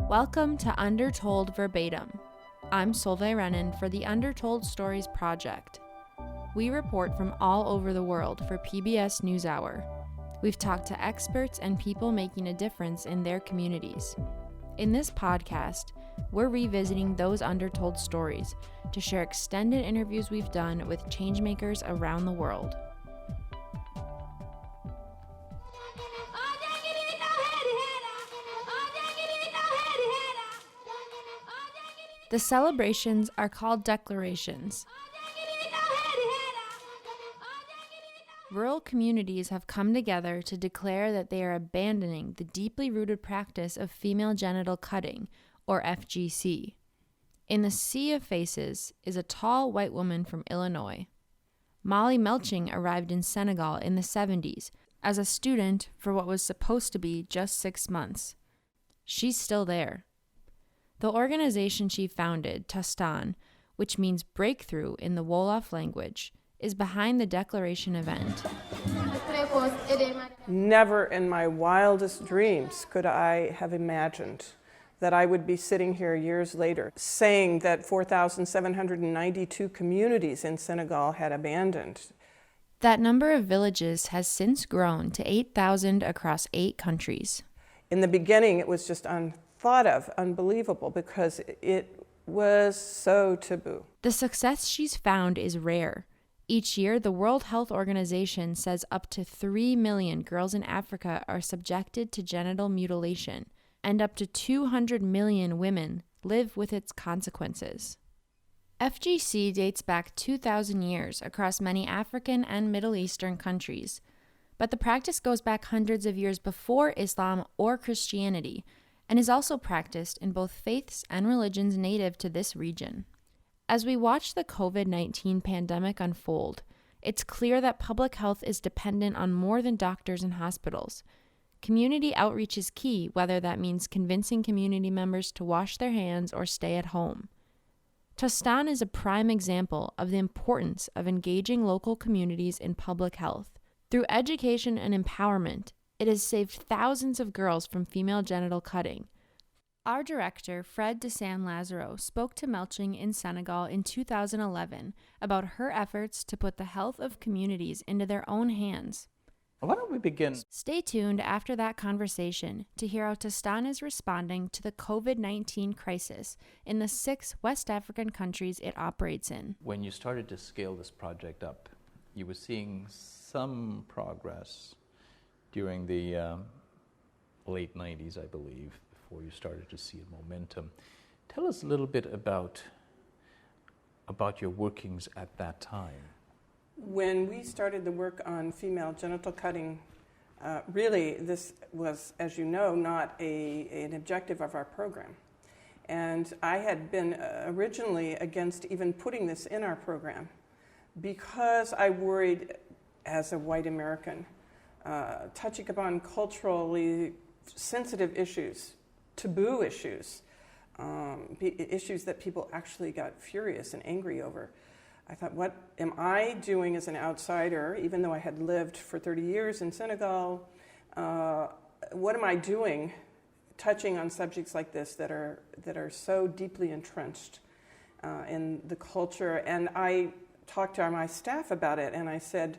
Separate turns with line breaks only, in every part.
Welcome to Undertold Verbatim. I'm Solveig Rennan for the Undertold Stories Project. We report from all over the world for PBS NewsHour. We've talked to experts and people making a difference in their communities. In this podcast, we're revisiting those undertold stories to share extended interviews we've done with changemakers around the world. The celebrations are called declarations. Rural communities have come together to declare that they are abandoning the deeply rooted practice of female genital cutting, or FGC. In the sea of faces is a tall white woman from Illinois. Molly Melching arrived in Senegal in the 70s as a student for what was supposed to be just 6 months. She's still there. The organization she founded, Tostan, which means breakthrough in the Wolof language, is behind the declaration event.
Never in my wildest dreams could I have imagined that I would be sitting here years later saying that 4,792 communities in Senegal had abandoned.
That number of villages has since grown to 8,000 across 8 countries.
In the beginning, it was just unthought of, unbelievable, because it was so taboo.
The success she's found is rare. Each year, the World Health Organization says up to 3 million girls in Africa are subjected to genital mutilation, and up to 200 million women live with its consequences. FGC dates back 2,000 years across many African and Middle Eastern countries, but the practice goes back hundreds of years before Islam or Christianity, and is also practiced in both faiths and religions native to this region. As we watch the COVID-19 pandemic unfold, it's clear that public health is dependent on more than doctors and hospitals. Community outreach is key, whether that means convincing community members to wash their hands or stay at home. Tostan is a prime example of the importance of engaging local communities in public health. Through education and empowerment, it has saved thousands of girls from female genital cutting. Our director, Fred de San Lazaro, spoke to Melching in Senegal in 2011 about her efforts to put the health of communities into their own hands.
Why don't we begin?
Stay tuned after that conversation to hear how Tostan is responding to the COVID-19 crisis in the 6 West African countries it operates in.
When you started to scale this project up, you were seeing some progress during the late 90s, I believe, before you started to see a momentum. Tell us a little bit about your workings at that time.
When we started the work on female genital cutting, really this was, as you know, not an objective of our program. And I had been originally against even putting this in our program because I worried, as a white American, touching upon culturally sensitive issues, taboo issues, issues that people actually got furious and angry over. I thought, what am I doing as an outsider, even though I had lived for 30 years in Senegal? What am I doing touching on subjects like this that are so deeply entrenched in the culture? And I talked to my staff about it, and I said,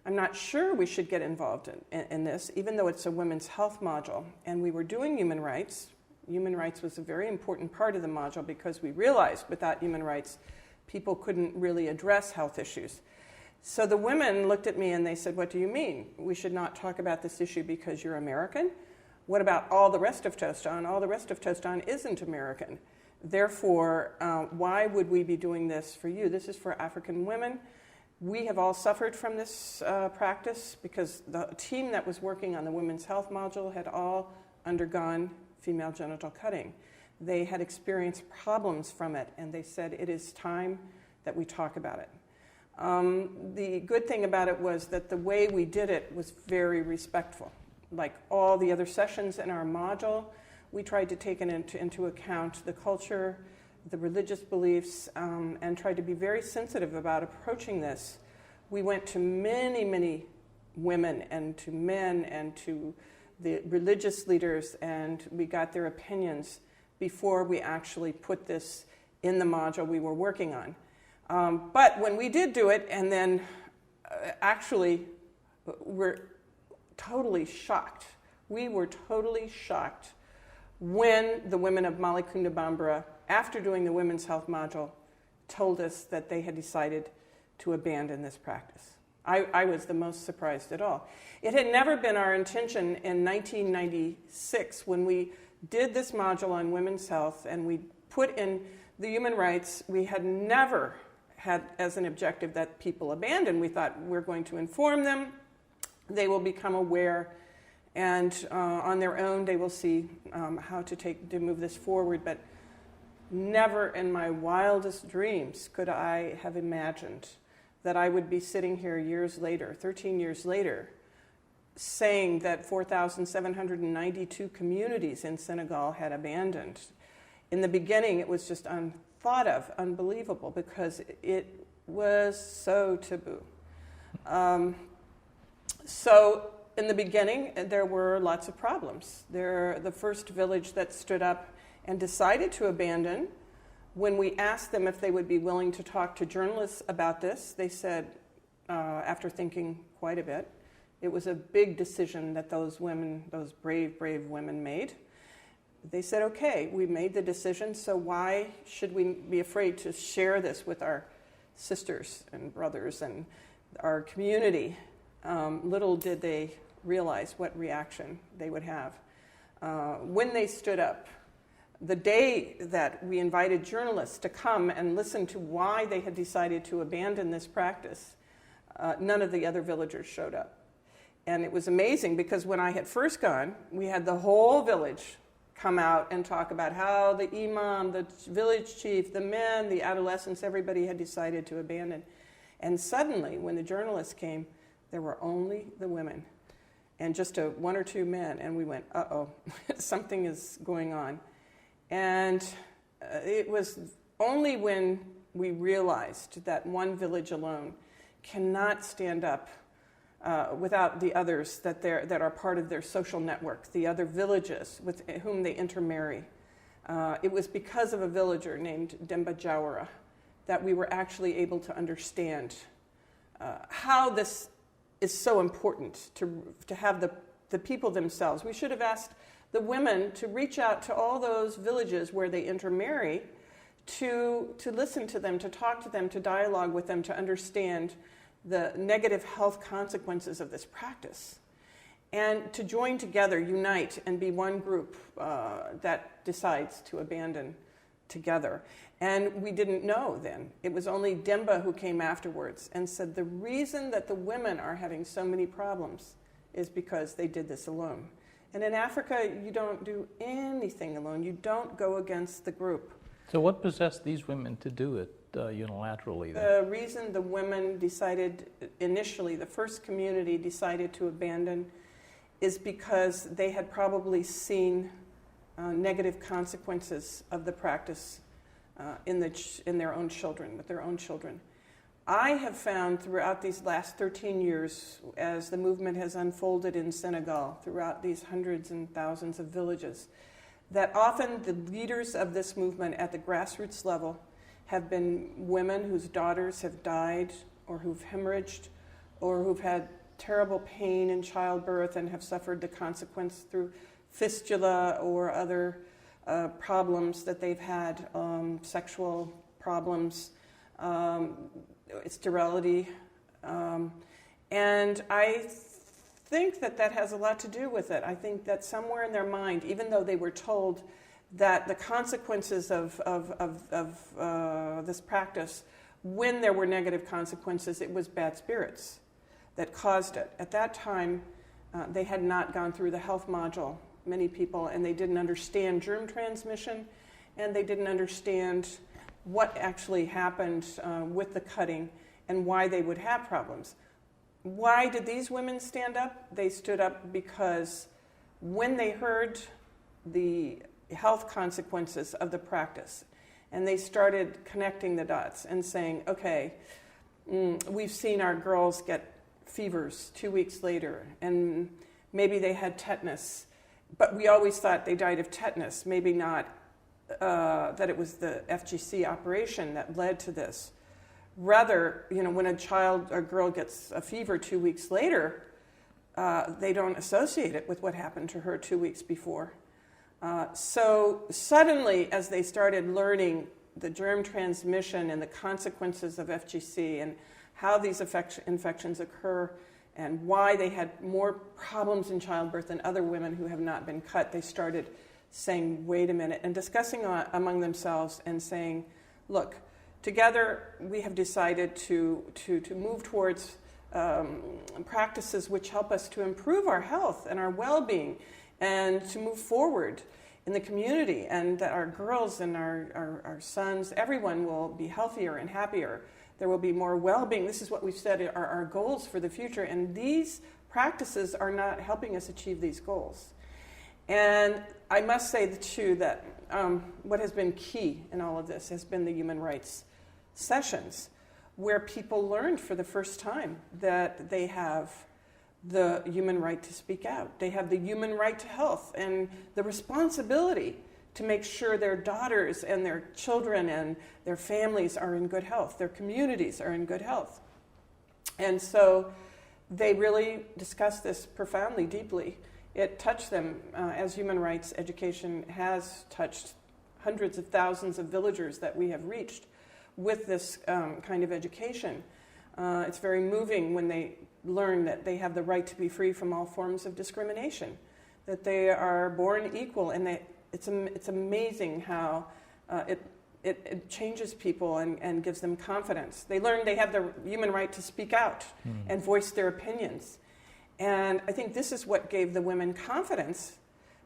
I'm not sure we should get involved in this, even though it's a women's health module. And we were doing human rights. Human rights was a very important part of the module because we realized without human rights, people couldn't really address health issues. So the women looked at me and they said, what do you mean? We should not talk about this issue because you're American? What about all the rest of Tostan? All the rest of Tostan isn't American. Therefore, why would we be doing this for you? This is for African women. We have all suffered from this practice because the team that was working on the women's health module had all undergone female genital cutting. They had experienced problems from it, and they said it is time that we talk about it. The good thing about it was that the way we did it was very respectful. Like all the other sessions in our module, we tried to take into account the culture, the religious beliefs, and tried to be very sensitive about approaching this. We went to many, many women and to men and to the religious leaders, and we got their opinions before we actually put this in the module we were working on. But when we did do it, and then actually we're totally shocked. We were totally shocked when the women of Malekunda Bambara, after doing the women's health module, told us that they had decided to abandon this practice. I was the most surprised at all. It had never been our intention in 1996, when we did this module on women's health and we put in the human rights, we had never had as an objective that people abandon. We thought, we're going to inform them, they will become aware, and on their own they will see how to move this forward. But never in my wildest dreams could I have imagined that I would be sitting here years later, 13 years later, saying that 4,792 communities in Senegal had abandoned. In the beginning, it was just unthought of, unbelievable, because it was so taboo. So in the beginning, there were lots of problems. The first village that stood up and decided to abandon, when we asked them if they would be willing to talk to journalists about this, they said, after thinking quite a bit, it was a big decision that those women, those brave, brave women made. They said, okay, we made the decision, so why should we be afraid to share this with our sisters and brothers and our community? Little did they realize what reaction they would have. When they stood up, the day that we invited journalists to come and listen to why they had decided to abandon this practice, none of the other villagers showed up. And it was amazing, because when I had first gone, we had the whole village come out and talk about how the imam, the village chief, the men, the adolescents, everybody had decided to abandon. And suddenly, when the journalists came, there were only the women and just one or two men. And we went, uh-oh, something is going on. And it was only when we realized that one village alone cannot stand up without the others that are part of their social network, the other villages with whom they intermarry. It was because of a villager named Demba Jawara that we were actually able to understand how this is so important to have the people themselves. We should have asked the women to reach out to all those villages where they intermarry, to listen to them, to talk to them, to dialogue with them, to understand the negative health consequences of this practice, and to join together, unite, and be one group that decides to abandon together. And we didn't know then. It was only Demba who came afterwards and said the reason that the women are having so many problems is because they did this alone. And in Africa, you don't do anything alone. You don't go against the group.
So what possessed these women to do it unilaterally then?
The reason the women decided, initially, the first community decided to abandon, is because they had probably seen negative consequences of the practice in their own children, with their own children. I have found throughout these last 13 years, as the movement has unfolded in Senegal, throughout these hundreds and thousands of villages, that often the leaders of this movement at the grassroots level have been women whose daughters have died, or who've hemorrhaged, or who've had terrible pain in childbirth and have suffered the consequence through fistula or other problems that they've had, sexual problems, sterility. And I think that has a lot to do with it. I think that somewhere in their mind, even though they were told that the consequences of this practice, when there were negative consequences, it was bad spirits that caused it. At that time, they had not gone through the health module, many people, and they didn't understand germ transmission, and they didn't understand what actually happened with the cutting and why they would have problems. Why did these women stand up? They stood up because when they heard the health consequences of the practice, and they started connecting the dots and saying, okay, we've seen our girls get fevers 2 weeks later, and maybe they had tetanus, but we always thought they died of tetanus, maybe not that it was the FGC operation that led to this. Rather, when a child or girl gets a fever 2 weeks later, they don't associate it with what happened to her 2 weeks before. So suddenly, as they started learning the germ transmission and the consequences of FGC and how these infections occur and why they had more problems in childbirth than other women who have not been cut, they started saying, wait a minute, and discussing among themselves and saying, look, together we have decided to move towards practices which help us to improve our health and our well-being and to move forward in the community, and that our girls and our sons, everyone will be healthier and happier. There will be more well-being. This is what we've said are our goals for the future, and these practices are not helping us achieve these goals. And I must say, too, that what has been key in all of this has been the human rights sessions, where people learned for the first time that they have the human right to speak out. They have the human right to health and the responsibility to make sure their daughters and their children and their families are in good health, their communities are in good health. And so they really discussed this profoundly, deeply. It touched them, as human rights education has touched hundreds of thousands of villagers that we have reached with this kind of education. It's very moving when they learn that they have the right to be free from all forms of discrimination, that they are born equal, and it's amazing how it changes people and gives them confidence. They learn they have the human right to speak out and voice their opinions. And I think this is what gave the women confidence.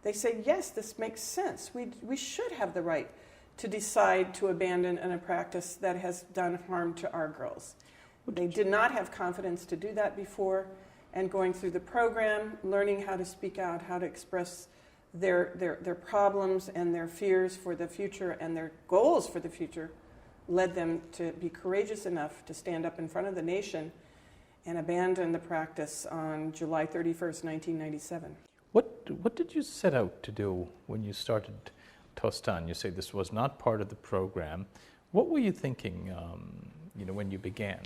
They say, yes, this makes sense. We should have the right to decide to abandon a practice that has done harm to our girls. They did not have confidence to do that before, and going through the program, learning how to speak out, how to express their problems and their fears for the future and their goals for the future led them to be courageous enough to stand up in front of the nation and abandon the practice on July 31st, 1997.
What did you set out to do when you started Tostan? You say this was not part of the program. What were you thinking when you began?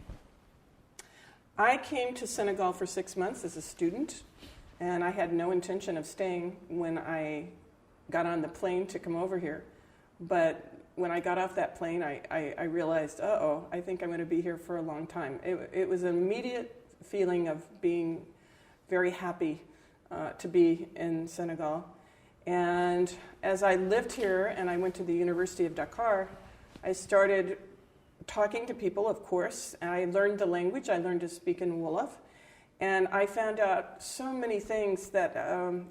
I came to Senegal for 6 months as a student, and I had no intention of staying when I got on the plane to come over here. But when I got off that plane, I realized, I think I'm going to be here for a long time. It was an immediate feeling of being very happy to be in Senegal. And as I lived here and I went to the University of Dakar, I started talking to people, of course, and I learned the language. I learned to speak in Wolof, and I found out so many things that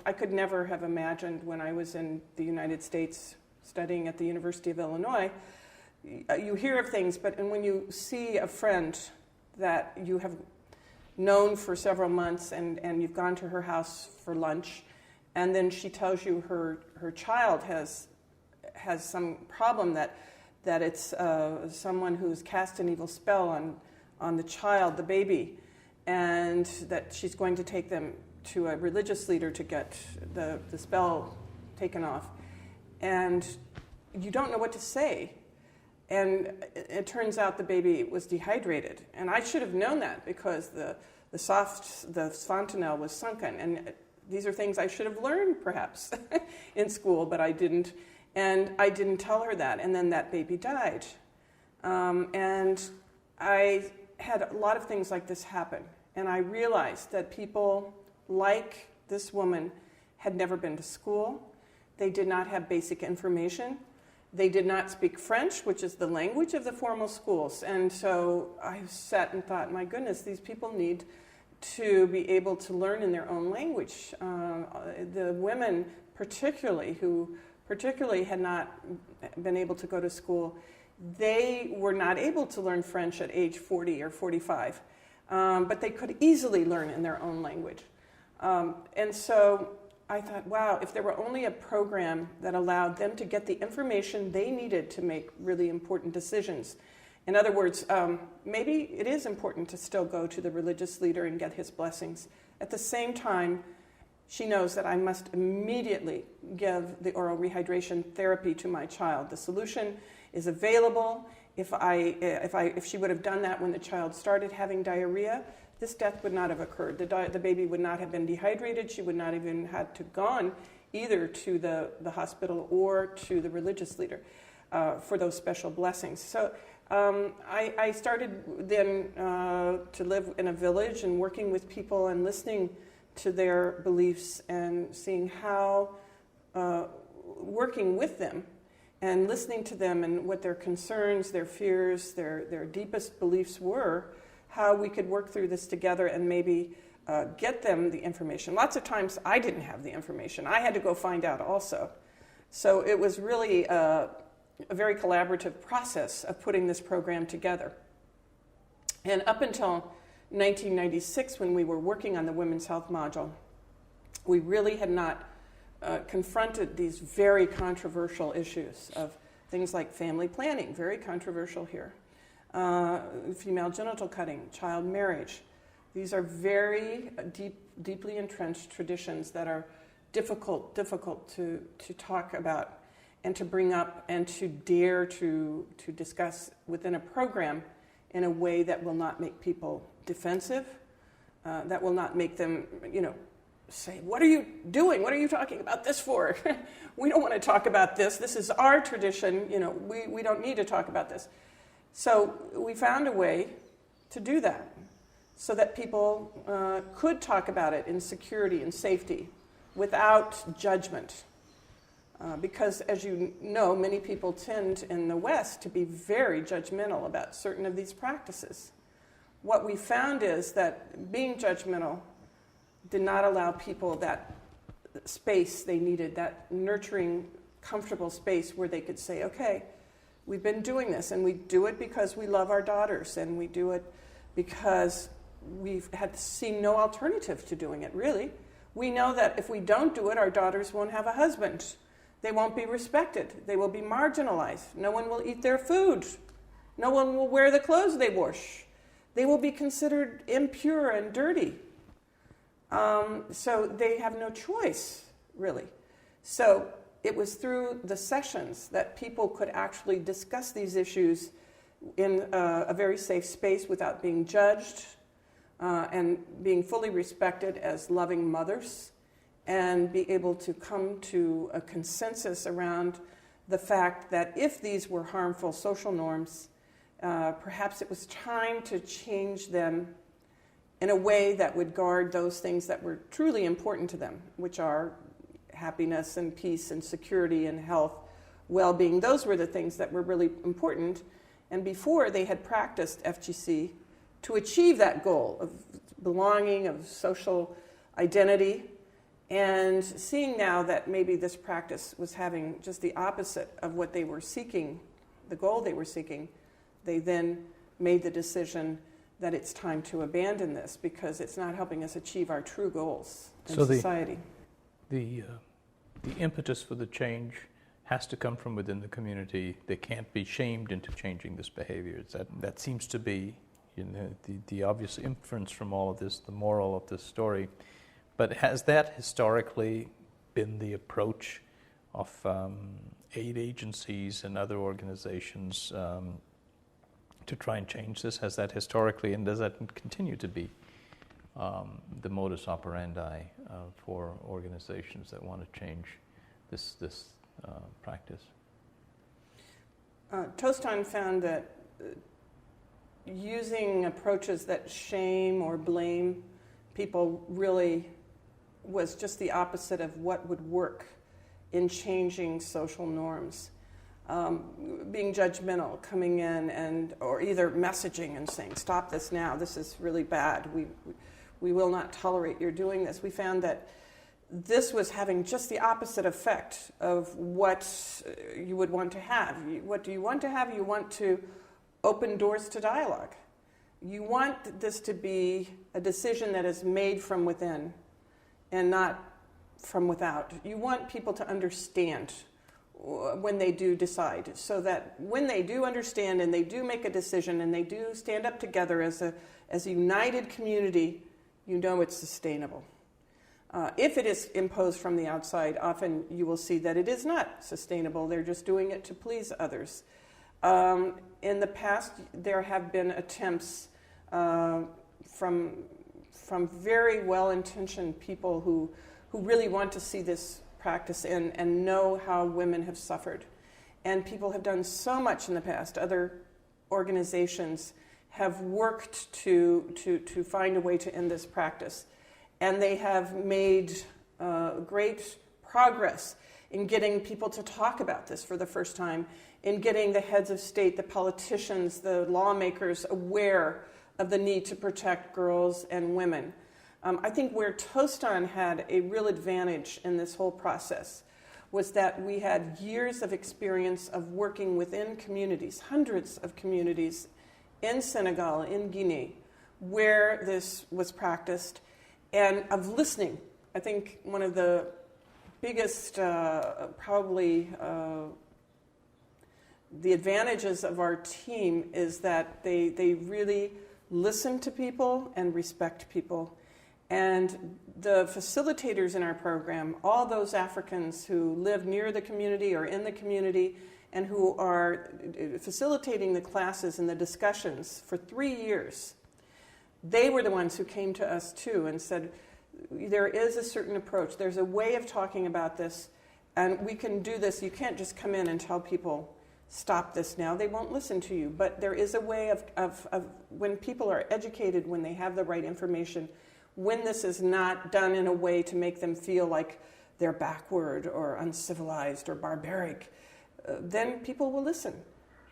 I could never have imagined when I was in the United States studying at the University of Illinois. You hear of things, but when you see a friend that you have known for several months and you've gone to her house for lunch, and then she tells you her child has some problem, that it's someone who's cast an evil spell on the child, the baby, and that she's going to take them to a religious leader to get the spell taken off. And you don't know what to say. And it turns out the baby was dehydrated. And I should have known that because the fontanelle was sunken. And these are things I should have learned, perhaps, in school, but I didn't. And I didn't tell her that, and then that baby died. And I had a lot of things like this happen, and I realized that people like this woman had never been to school. They did not have basic information. They did not speak French, which is the language of the formal schools. And so I sat and thought, my goodness, these people need to be able to learn in their own language. The women particularly had not been able to go to school, they were not able to learn French at age 40 or 45, but they could easily learn in their own language. And so I thought, wow, if there were only a program that allowed them to get the information they needed to make really important decisions. In other words, maybe it is important to still go to the religious leader and get his blessings. At the same time, she knows that I must immediately give the oral rehydration therapy to my child. The solution is available. If she would have done that when the child started having diarrhea, this death would not have occurred. The baby would not have been dehydrated. She would not even had to gone either to the hospital or to the religious leader for those special blessings. So I started then to live in a village and working with people and listening to their beliefs and seeing how working with them and listening to them and what their concerns, their fears, their deepest beliefs were, how we could work through this together and maybe get them the information. Lots of times I didn't have the information. I had to go find out also. So it was really a very collaborative process of putting this program together. And up until 1996, when we were working on the women's health module, we really had not confronted these very controversial issues of things like family planning, very controversial here, female genital cutting, child marriage. These are very deeply entrenched traditions that are difficult to talk about and to bring up and to dare to discuss within a program in a way that will not make people defensive, that will not make them, say, what are you doing? What are you talking about this for? We don't want to talk about this. This is our tradition. We don't need to talk about this. So we found a way to do that so that people could talk about it in security and safety without judgment. Because, as you know, many people tend in the West to be very judgmental about certain of these practices. What we found is that being judgmental did not allow people that space they needed, that nurturing, comfortable space where they could say, okay, we've been doing this, and we do it because we love our daughters, and we do it because we've had seen no alternative to doing it, really. We know that if we don't do it, our daughters won't have a husband. They won't be respected. They will be marginalized. No one will eat their food. No one will wear the clothes they wash. They will be considered impure and dirty. So they have no choice, really. So it was through the sessions that people could actually discuss these issues in a very safe space without being judged and being fully respected as loving mothers, and be able to come to a consensus around the fact that if these were harmful social norms, perhaps it was time to change them in a way that would guard those things that were truly important to them, which are happiness and peace and security and health, well-being. Those were the things that were really important. And before, they had practiced FGC to achieve that goal of belonging, of social identity. And seeing now that maybe this practice was having just the opposite of what they were seeking, the goal they were seeking, they then made the decision that it's time to abandon this because it's not helping us achieve our true goals in society.
The impetus for the change has to come from within the community. They can't be shamed into changing this behavior. That seems to be the obvious inference from all of this, the moral of this story. But has that historically been the approach of aid agencies and other organizations to try and change this? Has that historically, and does that continue to be the modus operandi for organizations that want to change this practice?
Tostan found that using approaches that shame or blame people really was just the opposite of what would work in changing social norms. Being judgmental, coming in or either messaging and saying, stop this now, this is really bad, we will not tolerate your doing this. We found that this was having just the opposite effect of what you would want to have. What do you want to have? You want to open doors to dialogue. You want this to be a decision that is made from within and not from without. You want people to understand when they do decide, so that when they do understand and they do make a decision and they do stand up together as a united community, you know it's sustainable. If it is imposed from the outside, often you will see that it is not sustainable. They're just doing it to please others. In the past, there have been attempts from very well-intentioned people who really want to see this practice and know how women have suffered. And people have done so much in the past. Other organizations have worked to find a way to end this practice. And they have made great progress in getting people to talk about this for the first time, in getting the heads of state, the politicians, the lawmakers aware of the need to protect girls and women. I think where Tostan had a real advantage in this whole process was that we had years of experience of working within communities, hundreds of communities in Senegal, in Guinea, where this was practiced, and of listening. I think one of the biggest, probably, the advantages of our team is that they really listen to people and respect people. And the facilitators in our program, all those Africans who live near the community or in the community and who are facilitating the classes and the discussions for 3 years, they were the ones who came to us too and said, there is a certain approach, there's a way of talking about this, and we can do this. You can't just come in and tell people, stop this now. They won't listen to you. But there is a way of when people are educated, when they have the right information, when this is not done in a way to make them feel like they're backward or uncivilized or barbaric, then people will listen.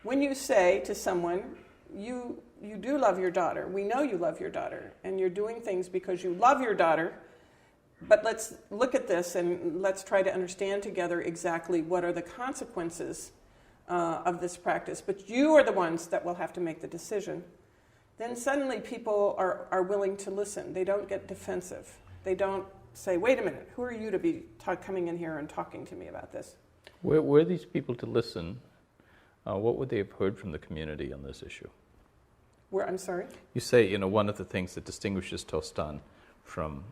When you say to someone, you do love your daughter, we know you love your daughter, and you're doing things because you love your daughter, but let's look at this and let's try to understand together exactly what are the consequences of this practice, but you are the ones that will have to make the decision. Then suddenly people are willing to listen. They don't get defensive. They don't say, wait a minute, who are you to be coming in here and talking to me about this?
Were these people to listen? What would they have heard from the community on this issue?
I'm sorry?
You say, one of the things that distinguishes Tostan from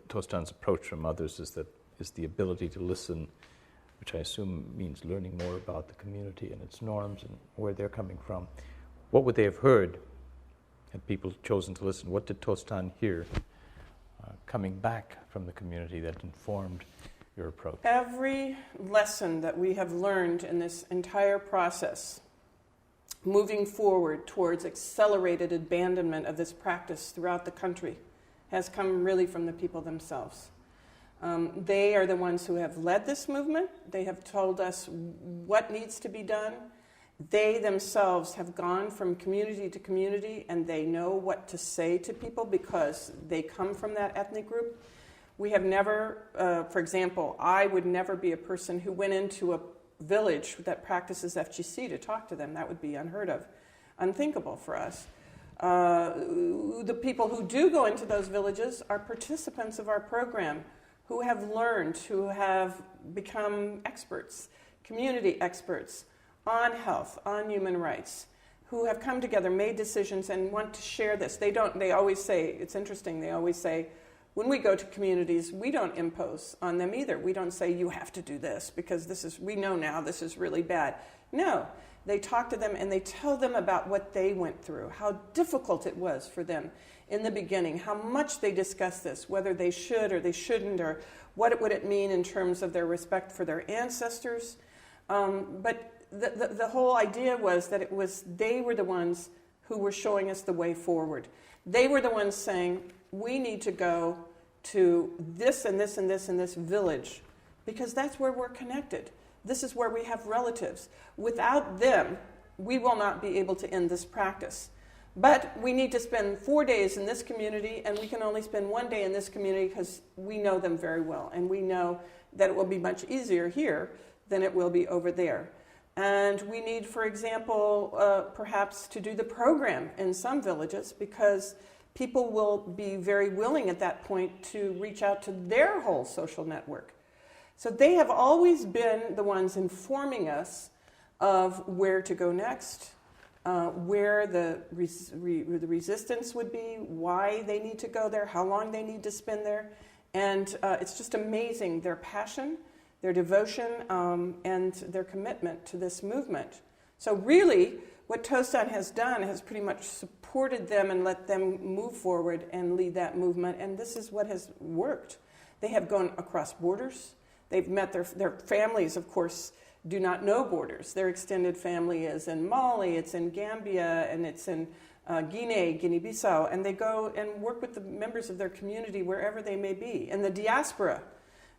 Tostan's approach from others is the ability to listen, which I assume means learning more about the community and its norms and where they're coming from. What would they have heard had people chosen to listen? What did Tostan hear coming back from the community that informed your approach?
Every lesson that we have learned in this entire process, moving forward towards accelerated abandonment of this practice throughout the country, has come really from the people themselves. They are the ones who have led this movement. They have told us what needs to be done. They themselves have gone from community to community, and they know what to say to people because they come from that ethnic group. We have never, for example, I would never be a person who went into a village that practices FGC to talk to them. That would be unheard of, unthinkable for us. The people who do go into those villages are participants of our program who have learned, who have become experts, community experts on health, on human rights, who have come together, made decisions, and want to share this. They always say, it's interesting, they always say, when we go to communities, we don't impose on them either. We don't say, you have to do this because we know now this is really bad. No, they talk to them and they tell them about what they went through, how difficult it was for them in the beginning, how much they discuss this, whether they should or they shouldn't, or what would it mean in terms of their respect for their ancestors. But the whole idea was that they were the ones who were showing us the way forward. They were the ones saying, we need to go to this and this and this and this village because that's where we're connected. This is where we have relatives. Without them, we will not be able to end this practice. But we need to spend 4 days in this community, and we can only spend 1 day in this community because we know them very well, and we know that it will be much easier here than it will be over there. And we need, for example, perhaps to do the program in some villages because people will be very willing at that point to reach out to their whole social network. So they have always been the ones informing us of where to go next, where the resistance would be, why they need to go there, how long they need to spend there. And it's just amazing, their passion, their devotion, and their commitment to this movement. So really, what Tostan has done has pretty much supported them and let them move forward and lead that movement, and this is what has worked. They have gone across borders. They've met their families, of course, do not know borders. Their extended family is in Mali, it's in Gambia, and it's in Guinea-Bissau, and they go and work with the members of their community wherever they may be. In the diaspora,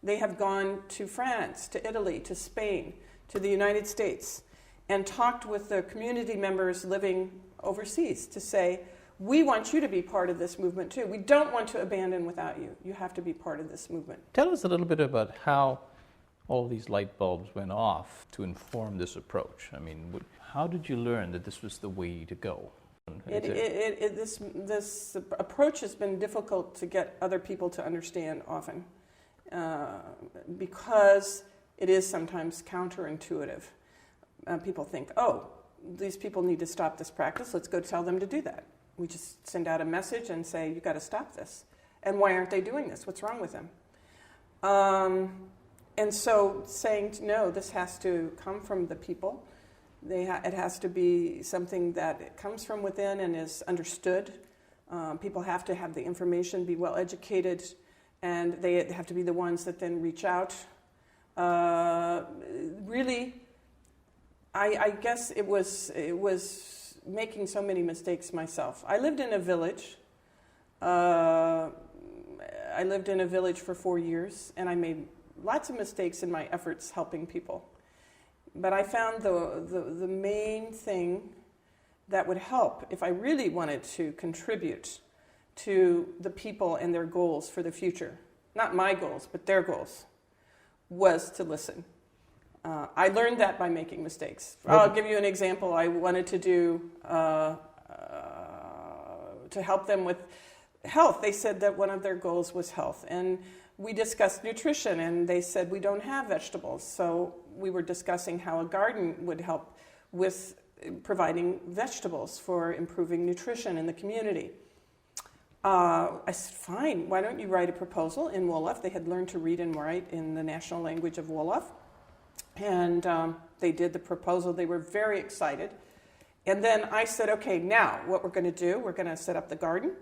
they have gone to France, to Italy, to Spain, to the United States, and talked with the community members living overseas to say, we want you to be part of this movement too. We don't want to abandon without you. You have to be part of this movement.
Tell us a little bit about how all these light bulbs went off to inform this approach. I mean, how did you learn that this was the way to go?
This approach has been difficult to get other people to understand often because it is sometimes counterintuitive. People think, oh, these people need to stop this practice. Let's go tell them to do that. We just send out a message and say, you've got to stop this. And why aren't they doing this? What's wrong with them? And so saying, no, this has to come from the people. It has to be something that comes from within and is understood. People have to have the information, be well educated, and they have to be the ones that then reach out. Really, I guess it was making so many mistakes myself. I lived in a village. I lived in a village for 4 years, and I made lots of mistakes in my efforts helping people. But I found the main thing that would help if I really wanted to contribute to the people and their goals for the future, not my goals, but their goals, was to listen. I learned that by making mistakes. I'll give you an example. I wanted to do, to help them with health. They said that one of their goals was health. And we discussed nutrition, and they said we don't have vegetables. So we were discussing how a garden would help with providing vegetables for improving nutrition in the community. I said, fine, why don't you write a proposal in Wolof? They had learned to read and write in the national language of Wolof. And they did the proposal. They were very excited. And then I said, okay, now what we're going to do, we're going to set up the garden.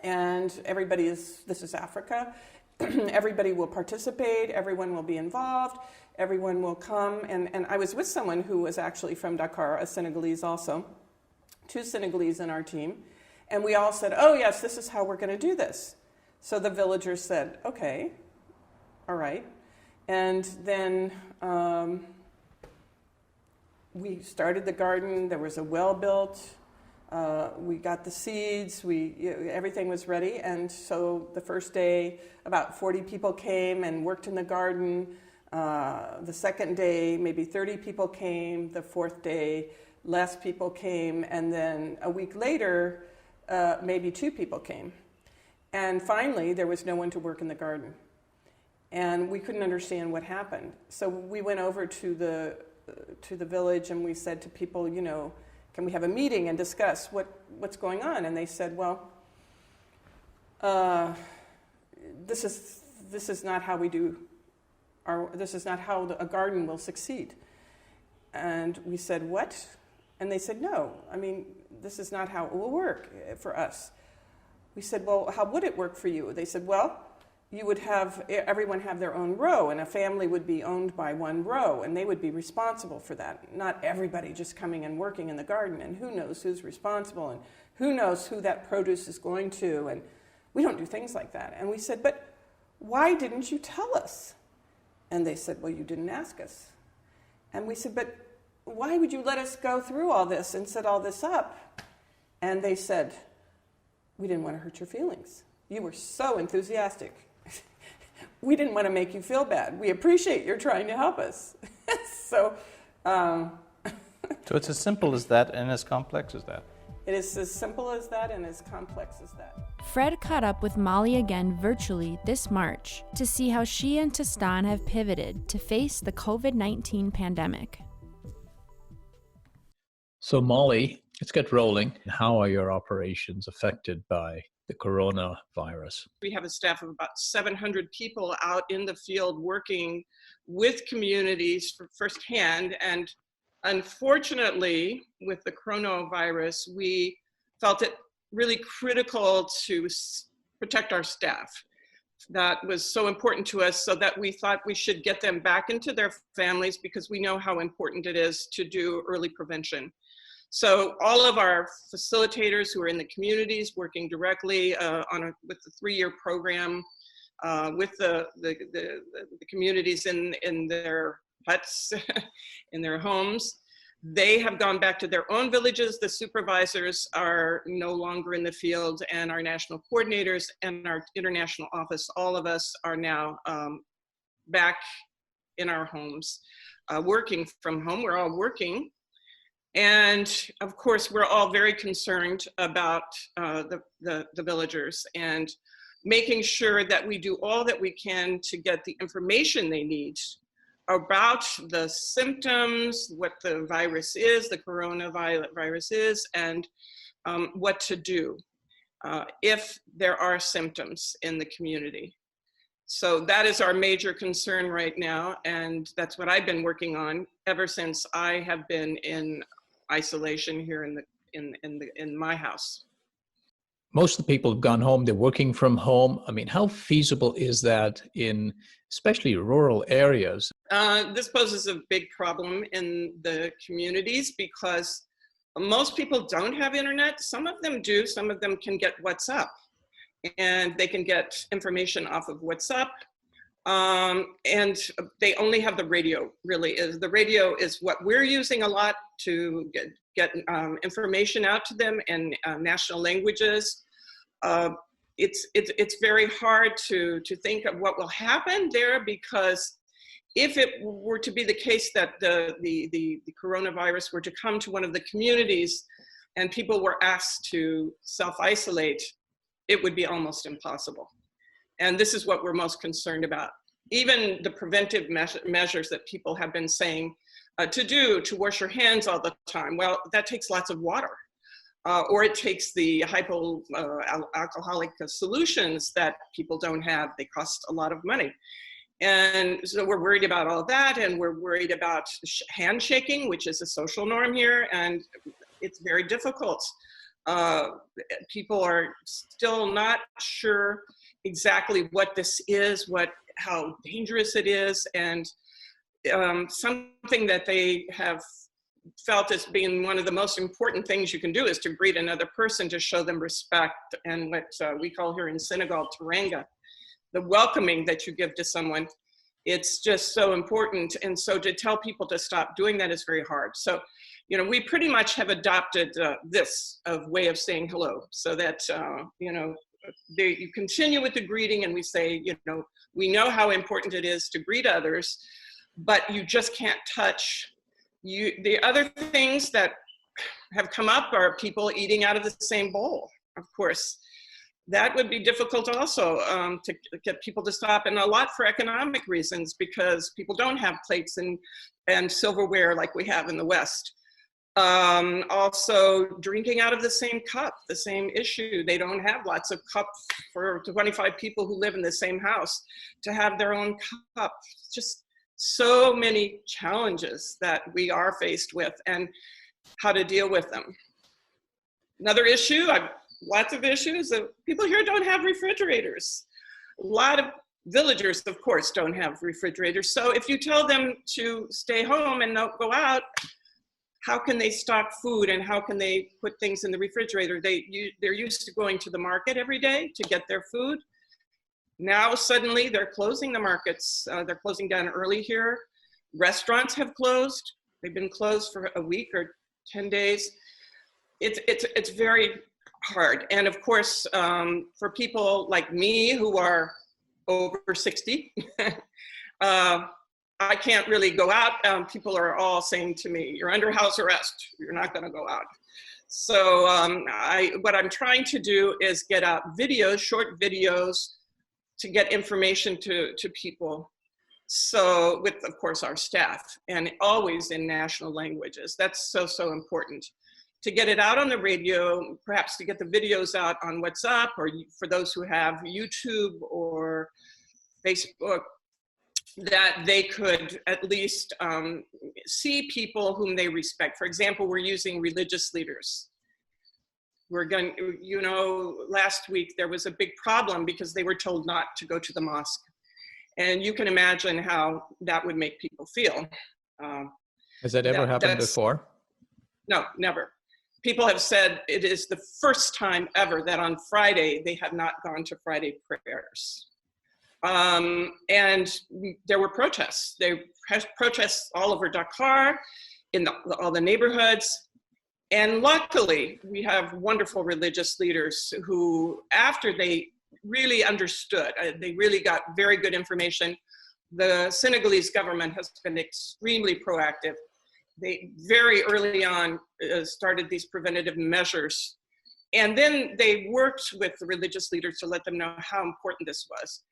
And this is Africa. Everybody will participate. Everyone will be involved. Everyone will come. And I was with someone who was actually from Dakar, a Senegalese also, 2 Senegalese in our team. And we all said, oh, yes, this is how we're going to do this. So the villagers said, okay, all right. And then we started the garden. There was a well built. We got the seeds. Everything was ready. And so the first day, about 40 people came and worked in the garden. The second day, maybe 30 people came. The fourth day, less people came. And then a week later, maybe 2 people came. And finally, there was no one to work in the garden. And we couldn't understand what happened. So we went over to the village and we said to people, can we have a meeting and discuss what's going on? And they said, well, this is not how we do this is not how a garden will succeed. And we said, what? And they said, no, this is not how it will work for us. We said, well, how would it work for you? They said, well, you would have everyone have their own row, and a family would be owned by one row, and they would be responsible for that. Not everybody just coming and working in the garden, and who knows who's responsible, and who knows who that produce is going to, and we don't do things like that. And we said, but why didn't you tell us? And they said, well, you didn't ask us. And we said, but why would you let us go through all this and set all this up? And they said, we didn't want to hurt your feelings. You were so enthusiastic. We didn't want to make you feel bad. We appreciate you're trying to help us. So
it's as simple as that and as complex as that.
It is as simple as that and as complex as that.
Fred caught up with Molly again virtually this March to see how she and Tostan have pivoted to face the COVID-19 pandemic.
So Molly, let's get rolling. How are your operations affected by the coronavirus?
We have a staff of about 700 people out in the field working with communities firsthand. And unfortunately, with the coronavirus, we felt it really critical to protect our staff. That was so important to us, so that we thought we should get them back into their families, because we know how important it is to do early prevention. So all of our facilitators who are in the communities working directly with the 3-year program with the communities in their huts, in their homes, they have gone back to their own villages. The supervisors are no longer in the field, and our national coordinators and our international office, all of us are now back in our homes, working from home. We're all working. And of course, we're all very concerned about the villagers, and making sure that we do all that we can to get the information they need about the symptoms, what the virus is, the coronavirus is, and what to do if there are symptoms in the community. So that is our major concern right now, and that's what I've been working on ever since I have been in isolation here in my house.
Most of the people have gone home, they're working from home. I mean, how feasible is that in especially rural areas?
This poses a big problem in the communities, because most people don't have internet. Some of them do. Some of them can get WhatsApp, and they can get information off of WhatsApp. And they only have the radio. The radio is what we're using a lot to get information out to them in national languages. It's very hard to think of what will happen there, because if it were to be the case that the coronavirus were to come to one of the communities and people were asked to self-isolate, it would be almost impossible. And this is what we're most concerned about. Even the preventive measures that people have been saying to wash your hands all the time, well, that takes lots of water. Or it takes the alcoholic solutions that people don't have. They cost a lot of money. And so we're worried about all that, and we're worried about handshaking, which is a social norm here, and it's very difficult. People are still not sure exactly what this is, how dangerous it is, and something that they have felt as being one of the most important things you can do is to greet another person, to show them respect, and what we call here in Senegal, teranga, the welcoming that you give to someone. It's just so important. And so to tell people to stop doing that is very hard. So, we pretty much have adopted this way of saying hello, so that, you continue with the greeting, and we say, we know how important it is to greet others, but you just can't touch. The other things that have come up are people eating out of the same bowl, of course. That would be difficult also to get people to stop, and a lot for economic reasons, because people don't have plates and silverware like we have in the West. Also, drinking out of the same cup, the same issue. They don't have lots of cups for 25 people who live in the same house to have their own cup. Just so many challenges that we are faced with, and how to deal with them. Another issue, lots of issues. People here don't have refrigerators. A lot of villagers, of course, don't have refrigerators. So if you tell them to stay home and not go out, how can they stock food, and how can they put things in the refrigerator? They're used to going to the market every day to get their food. Now suddenly they're closing the markets. They're closing down early here. Restaurants have closed. They've been closed for a week or 10 days. It's very hard. And of course, for people like me who are over 60, I can't really go out. People are all saying to me, you're under house arrest. You're not going to go out. So what I'm trying to do is get out videos, short videos, to get information to people. So with, of course, our staff, and always in national languages. That's so important. to get it out on the radio, perhaps to get the videos out on WhatsApp, or for those who have YouTube or Facebook, that they could at least see people whom they respect. For example, we're using religious leaders. We're going, last week there was a big problem because they were told not to go to the mosque. And you can imagine how that would make people feel.
Has that ever happened before?
No, never. People have said it is the first time ever that on Friday they have not gone to Friday prayers. And there were protests. There were protests all over Dakar, in all the neighborhoods. And luckily, we have wonderful religious leaders who, after they really understood, they really got very good information. The Senegalese government has been extremely proactive. They very early on started these preventative measures. And then they worked with the religious leaders to let them know how important this was.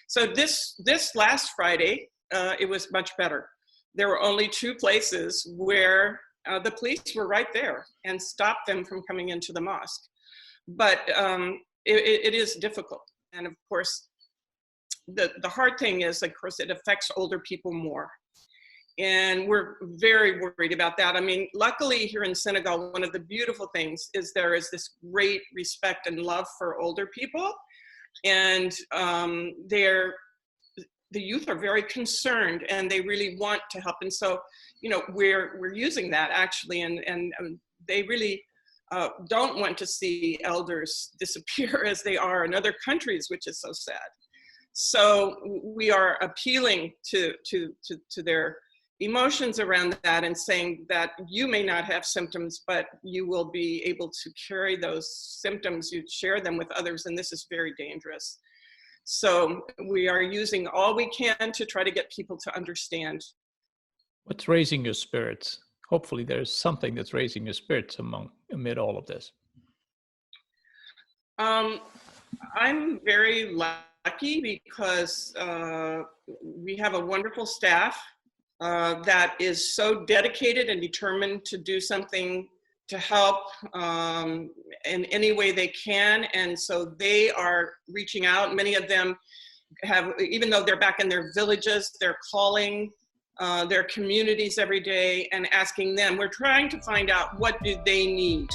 So this last Friday, it was much better. There were only 2 places where the police were right there and stopped them from coming into the mosque. But it is difficult. And of course, the hard thing is, of course, it affects older people more. And we're very worried about that. I mean, luckily here in Senegal, one of the beautiful things is there is this great respect and love for older people. And the youth are very concerned and they really want to help. And so, we're using that actually, and they really don't want to see elders disappear as they are in other countries, which is so sad. So we are appealing to their emotions around that and saying that you may not have symptoms, but you will be able to carry those symptoms, you share them with others, and this is very dangerous. So we are using all we can to try to get people to understand.
What's raising your spirits? Hopefully there's something that's raising your spirits amid all of this.
I'm very lucky because we have a wonderful staff that is so dedicated and determined to do something to help in any way they can. And so they are reaching out. Many of them have, even though they're back in their villages, they're calling their communities every day and asking them. We're trying to find out, what do they need?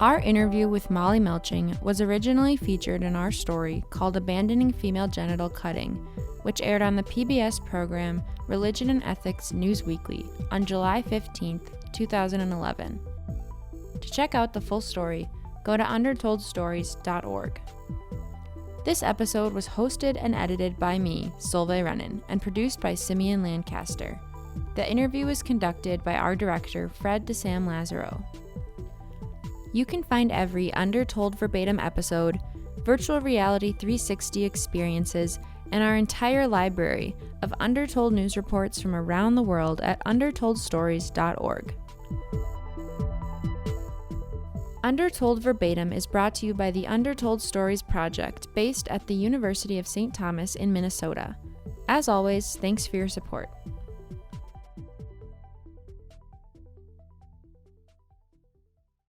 Our interview with Molly Melching was originally featured in our story called Abandoning Female Genital Cutting, which aired on the PBS program Religion and Ethics News Weekly on July 15th, 2011. To check out the full story, go to undertoldstories.org. This episode was hosted and edited by me, Solveig Rennan, and produced by Simeon Lancaster. The interview was conducted by our director, Fred DeSam Lazaro. You can find every Undertold Verbatim episode, virtual reality 360 experiences, and our entire library of Undertold news reports from around the world at undertoldstories.org. Undertold Verbatim is brought to you by the Undertold Stories Project, based at the University of St. Thomas in Minnesota. As always, thanks for your support.